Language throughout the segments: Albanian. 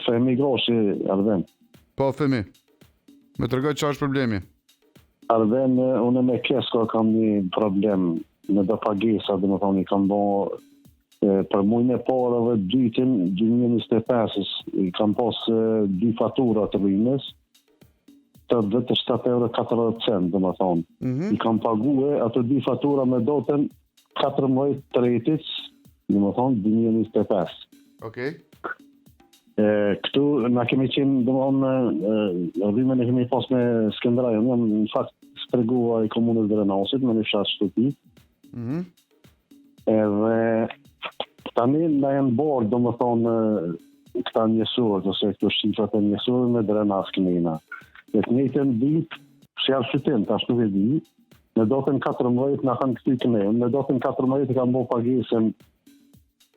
Femi Groshi, Arden. Po, Femi. Me tregoj çfarë është problemi. Arden, unë me Kesko kam një problem në do pagesa, domethënë i kam bërë për muajin e parë dhe dytin 2025-s i kam pas 2 fatura të rrymës të 27 €, domethënë. I kam paguar ato 2 fatura me datën 14 tretit, domethënë 2025. Okej. Këtu na kemi qenë domethënë rrymën e kemi pas me Skënderaj, unë jam në fakt streguar i komunës Drenasit me një fshat shtëpi. Edhe tani na janë bërë domethënë këta njësorë ose këto shifrat e njësorë me Drenas kënina. E të njëjtën ditë, si arsyetim tash nuk e di, në datën 14 na kanë kthy kënejën, në datën 14 kam bërë pagesën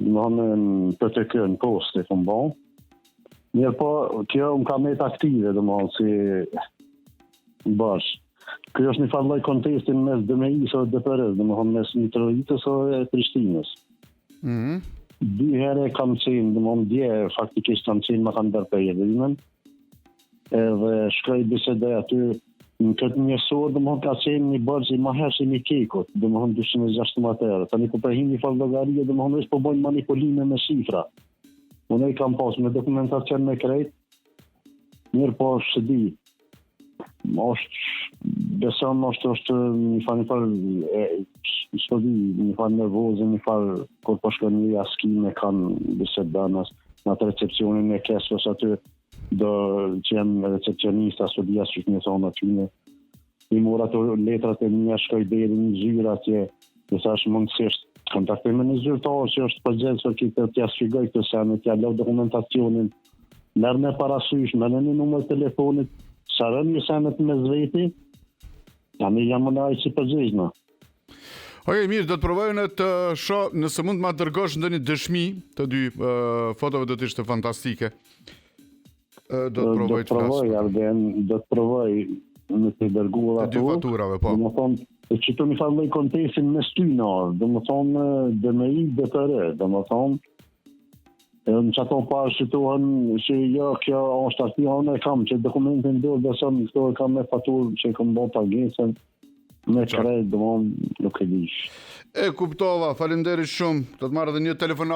domethënë PTK në postë kam bërë. Mirë po, kjo më ka metë aktive, domethënë si bash. Kjo është një farë lloj kontestin mes DMI-s dhe DPR-s, domethënë mes Mitrovicës dhe Prishtinës. 2 herë kam qenë, domethënë dje faktikisht kam qenë më kanë bërë për jetimin. Edhe shkoj bisedoj aty në këtë njësor, domethënë ka qenë një bërgj i maheshëm i kekut, domethënë 216 €. Tani po përhin një farë llogarie, domethënë po bëjnë manipulime me shifra. Unë i kam pas me dokumentacion me krejt, mirë po është di. Beson është një farë një farë nervoze, një farë kur po shkon një aski me kanë bisedanas në atë recepcionin e Keskos aty do që jam recepcionista studia që më thonë aty në i mora ato letrat e mia shkoj deri në zyrë atje, do thash mundësisht kontaktoj me një zyrtar që është përgjegjës që t'ja shpjegoj këtë sene, t'ja lë dokumentacionin, merr me parasysh, merr një numër telefonit, sarën një senet me zveti, tani jam në ai si përgjegjës. Okej, mirë, do të provojnë të shoh nëse mund të ma dërgosh ndonjë dëshmi të dy fotove, do të ishte fantastike. Do të provoj të flas. Do të provoj në të dërguar ato. Të dy faturave, po. Domethënë, që të më falloj kontestin me styna, domethënë DMI DPR, domethënë në çato parë shitohen që jo, kjo është artione kam që dokumentin dorë beson këto e kam me faturë që kam bërë pagesën me kredit, domethënë nuk e di. E kuptova, faleminderit shumë. Do të marrë edhe një telefonat